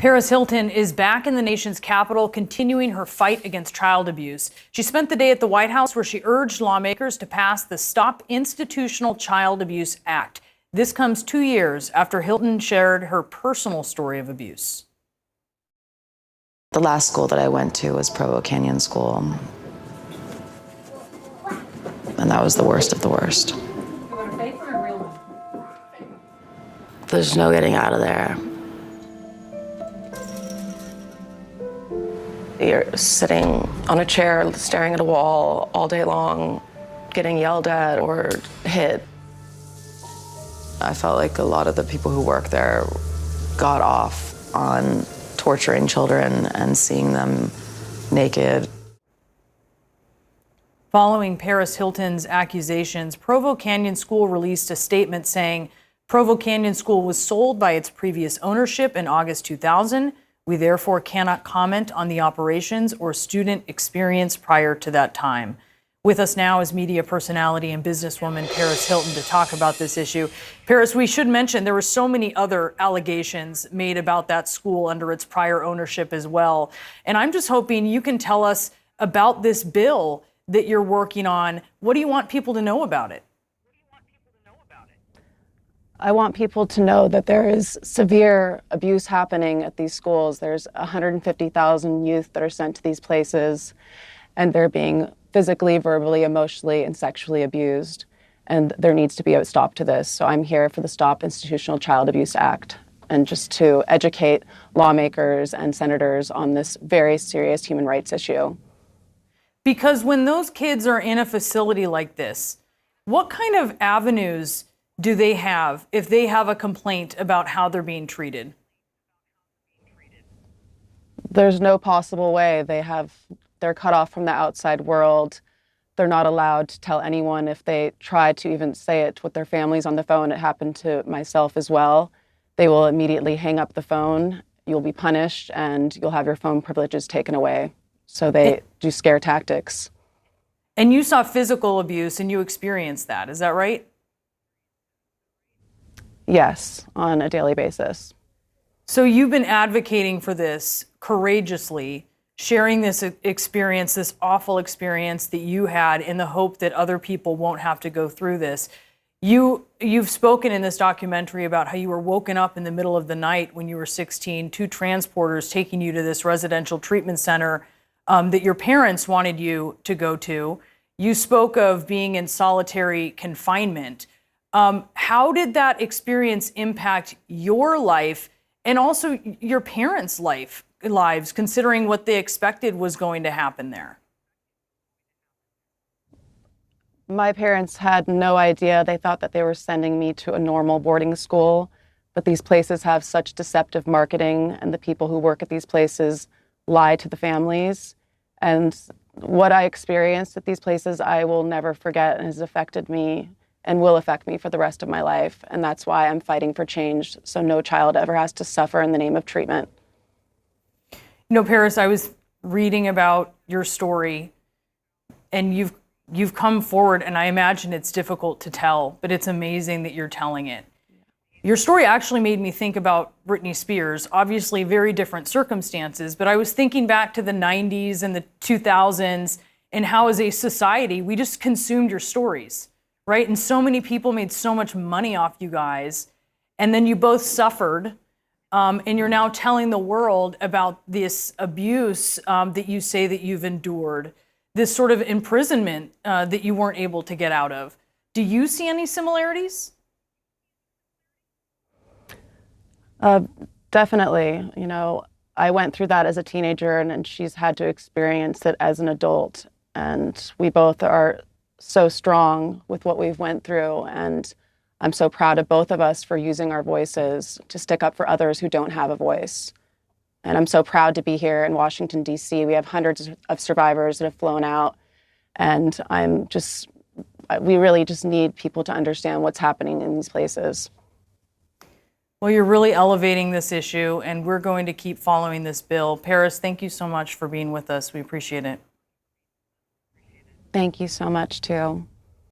Paris Hilton is back in the nation's capital, continuing her fight against child abuse. She spent the day at the White House where she urged lawmakers to pass the Stop Institutional Child Abuse Act. This comes 2 years after Hilton shared her personal story of abuse. The last school that I went to was Provo Canyon School. And that was the worst of the worst. There's no getting out of there. You're sitting on a chair, staring at a wall all day long, getting yelled at or hit. I felt like a lot of the people who work there got off on torturing children and seeing them naked. Following Paris Hilton's accusations, Provo Canyon School released a statement saying Provo Canyon School was sold by its previous ownership in August 2000. We therefore cannot comment on the operations or student experience prior to that time. With us now is media personality and businesswoman Paris Hilton to talk about this issue. Paris, we should mention there were so many other allegations made about that school under its prior ownership as well. And I'm just hoping you can tell us about this bill that you're working on. What do you want people to know about it? I want people to know that there is severe abuse happening at these schools. There's 150,000 youth that are sent to these places, and they're being physically, verbally, emotionally, and sexually abused. And there needs to be a stop to this. So I'm here for the Stop Institutional Child Abuse Act, and just to educate lawmakers and senators on this very serious human rights issue. Because when those kids are in a facility like this, what kind of avenues do they have if they have a complaint about how they're being treated? There's no possible way. They're cut off from the outside world. They're not allowed to tell anyone if they try to even say it with their families on the phone. It happened to myself as well. They will immediately hang up the phone. You'll be punished and you'll have your phone privileges taken away. So they do scare tactics. And you saw physical abuse and you experienced that, is that right? Yes, on a daily basis. So you've been advocating for this courageously, sharing this experience, this awful experience that you had in the hope that other people won't have to go through this. You've spoken in this documentary about how you were woken up in the middle of the night when you were 16, 2 transporters taking you to this residential treatment center that your parents wanted you to go to. You spoke of being in solitary confinement. How did that experience impact your life and also your parents' lives, considering what they expected was going to happen there? My parents had no idea. They thought that they were sending me to a normal boarding school, but these places have such deceptive marketing, and the people who work at these places lie to the families. And what I experienced at these places, I will never forget, and has affected me and will affect me for the rest of my life. And that's why I'm fighting for change, so no child ever has to suffer in the name of treatment. You know, Paris, I was reading about your story, and you've come forward, and I imagine it's difficult to tell, but it's amazing that you're telling it. Your story actually made me think about Britney Spears, obviously very different circumstances, but I was thinking back to the 90s and the 2000s and how as a society, we just consumed your stories, right? And so many people made so much money off you guys, and then you both suffered, and you're now telling the world about this abuse that you say that you've endured, this sort of imprisonment that you weren't able to get out of. Do you see any similarities? Definitely. You know, I went through that as a teenager, and she's had to experience it as an adult. And we both are so strong with what we've went through. And I'm so proud of both of us for using our voices to stick up for others who don't have a voice. And I'm so proud to be here in Washington, D.C. We have hundreds of survivors that have flown out. And we really just need people to understand what's happening in these places. Well, you're really elevating this issue, and we're going to keep following this bill. Paris, thank you so much for being with us. We appreciate it. Thank you so much, too.